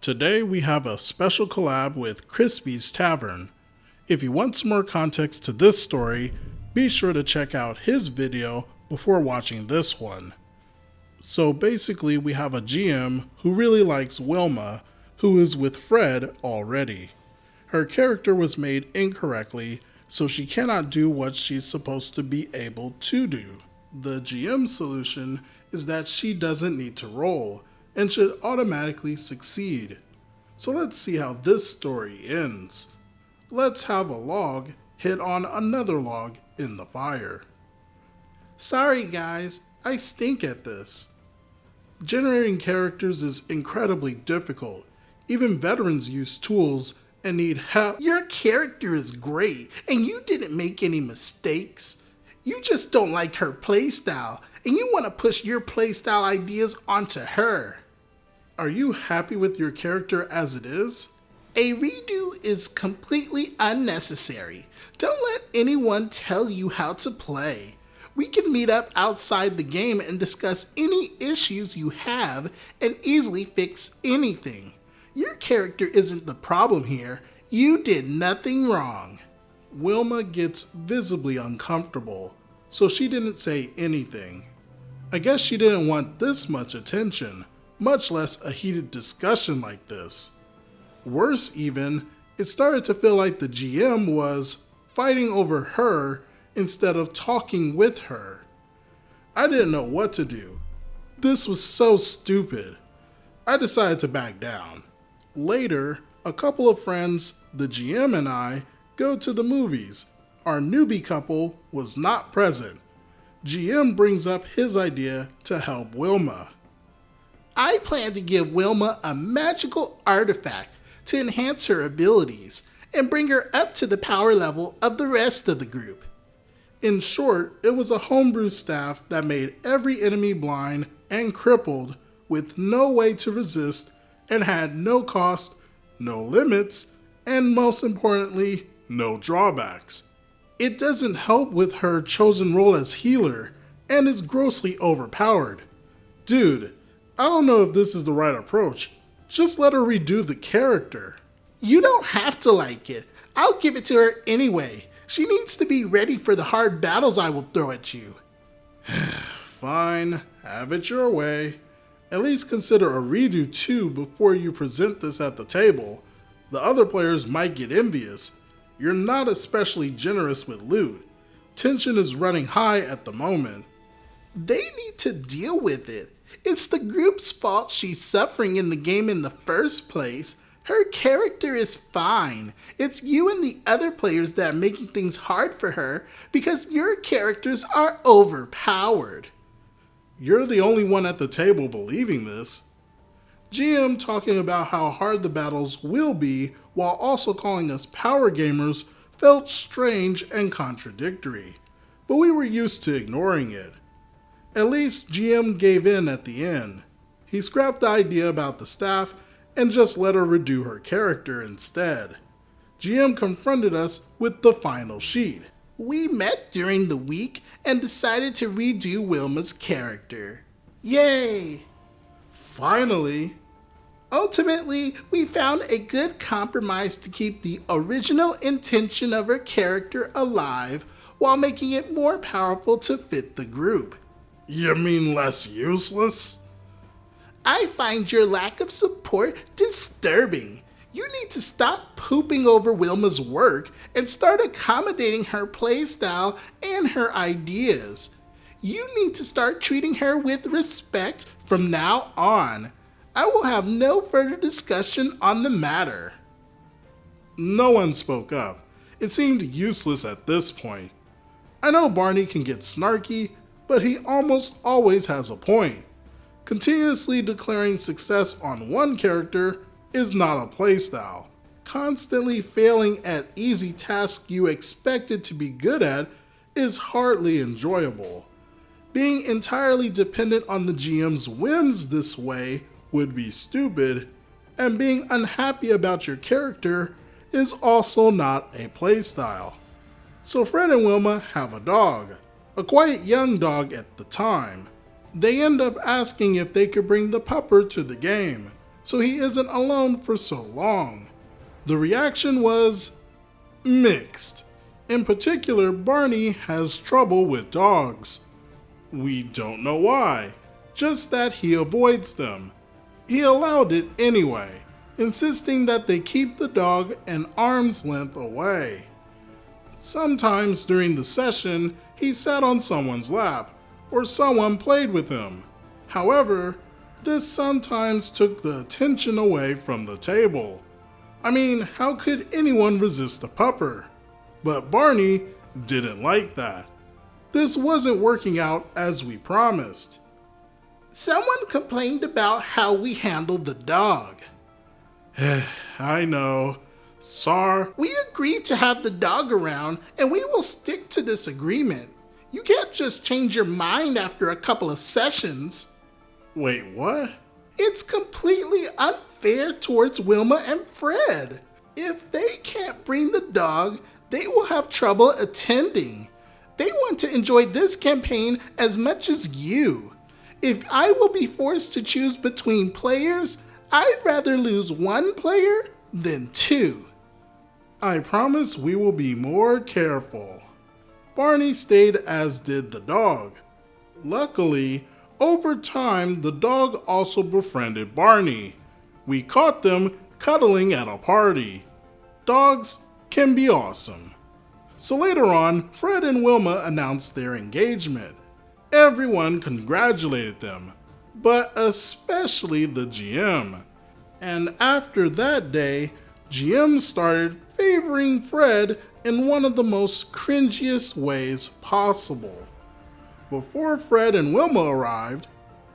Today we have a special collab with Crispy's Tavern. If you want some more context to this story, be sure to check out his video before watching this one. So basically we have a GM who really likes Wilma, who is with Fred already. Her character was made incorrectly, so she cannot do what she's supposed to be able to do. The GM solution is that she doesn't need to roll and should automatically succeed. So let's see how this story ends. Let's have a log hit on another log in the fire. Sorry guys, I stink at this. Generating characters is incredibly difficult. Even veterans use tools and need help. Your character is great and you didn't make any mistakes. You just don't like her playstyle and you want to push your playstyle ideas onto her. Are you happy with your character as it is? A redo is completely unnecessary. Don't let anyone tell you how to play. We can meet up outside the game and discuss any issues you have and easily fix anything. Your character isn't the problem here. You did nothing wrong. Wilma gets visibly uncomfortable, so she didn't say anything. I guess she didn't want this much attention, much less a heated discussion like this. Worse even, it started to feel like the GM was fighting over her instead of talking with her. I didn't know what to do. This was so stupid. I decided to back down. Later, a couple of friends, the GM and I, go to the movies. Our newbie couple was not present. GM brings up his idea to help Wilma. I plan to give Wilma a magical artifact to enhance her abilities and bring her up to the power level of the rest of the group. In short, it was a homebrew staff that made every enemy blind and crippled with no way to resist and had no cost, no limits, and most importantly, no drawbacks. It doesn't help with her chosen role as healer and is grossly overpowered. Dude, I don't know if this is the right approach. Just let her redo the character. You don't have to like it. I'll give it to her anyway. She needs to be ready for the hard battles I will throw at you. Fine, have it your way. At least consider a redo too before you present this at the table. The other players might get envious. You're not especially generous with loot. Tension is running high at the moment. They need to deal with it. It's the group's fault she's suffering in the game in the first place. Her character is fine. It's you and the other players that are making things hard for her because your characters are overpowered. You're the only one at the table believing this. GM talking about how hard the battles will be while also calling us power gamers felt strange and contradictory, but we were used to ignoring it. At least GM gave in at the end. He scrapped the idea about the staff and just let her redo her character instead. GM confronted us with the final sheet. We met during the week and decided to redo Wilma's character. Yay! Finally! Ultimately, we found a good compromise to keep the original intention of her character alive while making it more powerful to fit the group. You mean less useless? I find your lack of support disturbing. You need to stop pooping over Wilma's work and start accommodating her playstyle and her ideas. You need to start treating her with respect from now on. I will have no further discussion on the matter. No one spoke up. It seemed useless at this point. I know Barney can get snarky, but he almost always has a point. Continuously declaring success on one character is not a playstyle. Constantly failing at easy tasks you expected to be good at is hardly enjoyable. Being entirely dependent on the GM's whims this way would be stupid, and being unhappy about your character is also not a playstyle. So Fred and Wilma have a dog, a quite young dog at the time. They end up asking if they could bring the pupper to the game, so he isn't alone for so long. The reaction was mixed. In particular, Barney has trouble with dogs. We don't know why, just that he avoids them. He allowed it anyway, insisting that they keep the dog an arm's length away. Sometimes during the session, he sat on someone's lap, or someone played with him. However, this sometimes took the attention away from the table. I mean, how could anyone resist a pupper? But Barney didn't like that. This wasn't working out as we promised. Someone complained about how we handled the dog. I know. Sorry. We agreed to have the dog around, and we will stick to this agreement. You can't just change your mind after a couple of sessions. Wait, what? It's completely unfair towards Wilma and Fred. If they can't bring the dog, they will have trouble attending. They want to enjoy this campaign as much as you. If I will be forced to choose between players, I'd rather lose one player than two. I promise we will be more careful. Barney stayed, as did the dog. Luckily, over time, the dog also befriended Barney. We caught them cuddling at a party. Dogs can be awesome. So later on, Fred and Wilma announced their engagement. Everyone congratulated them, but especially the GM. And after that day, GM started favoring Fred in one of the most cringiest ways possible. Before Fred and Wilma arrived,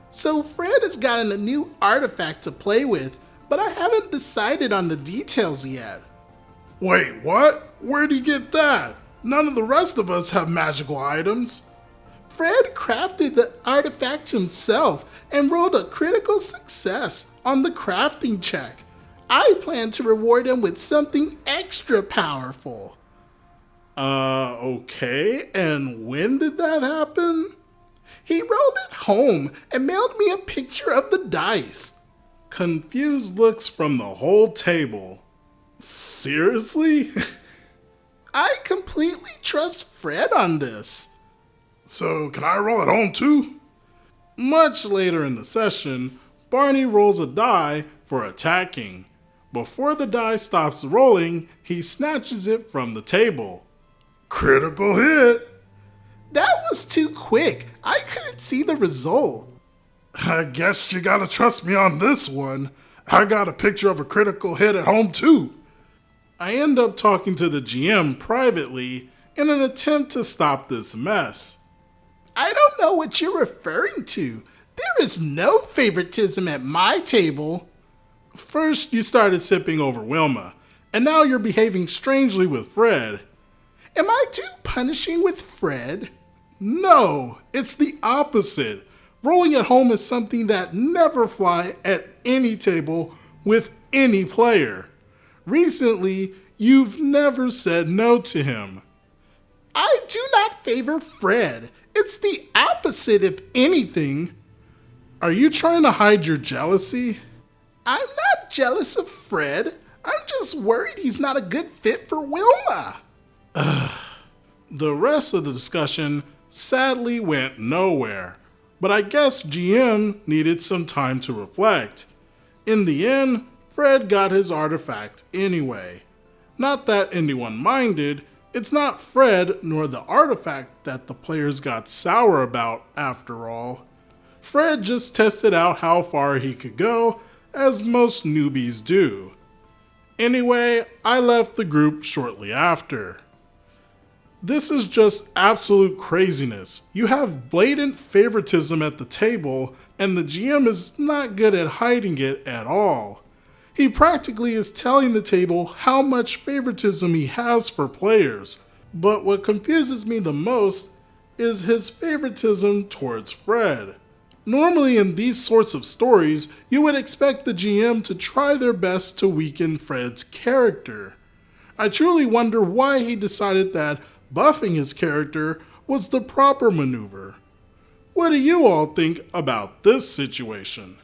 so Fred has gotten a new artifact to play with, but I haven't decided on the details yet. Wait, what? Where'd he get that? None of the rest of us have magical items. Fred crafted the artifact himself and rolled a critical success on the crafting check. I plan to reward him with something extra powerful. Okay, and when did that happen? He rolled it home and mailed me a picture of the dice. Confused looks from the whole table. Seriously? I completely trust Fred on this. So, can I roll it home too? Much later in the session, Barney rolls a die for attacking. Before the die stops rolling, he snatches it from the table. Critical hit! That was too quick. I couldn't see the result. I guess you gotta trust me on this one. I got a picture of a critical hit at home too. I end up talking to the GM privately in an attempt to stop this mess. I don't know what you're referring to. There is no favoritism at my table. First, you started sipping over Wilma, and now you're behaving strangely with Fred. Am I too punishing with Fred? No, it's the opposite. Rolling at home is something that never fly at any table with any player. Recently, you've never said no to him. I do not favor Fred. It's the opposite, if anything. Are you trying to hide your jealousy? I'm not jealous of Fred. I'm just worried he's not a good fit for Wilma. The rest of the discussion sadly went nowhere, but I guess GM needed some time to reflect. In the end, Fred got his artifact anyway. Not that anyone minded, it's not Fred nor the artifact that the players got sour about after all. Fred just tested out how far he could go, as most newbies do. Anyway, I left the group shortly after. This is just absolute craziness. You have blatant favoritism at the table, and the GM is not good at hiding it at all. He practically is telling the table how much favoritism he has for players, but what confuses me the most is his favoritism towards Fred. Normally in these sorts of stories, you would expect the GM to try their best to weaken Fred's character. I truly wonder why he decided that buffing his character was the proper maneuver. What do you all think about this situation?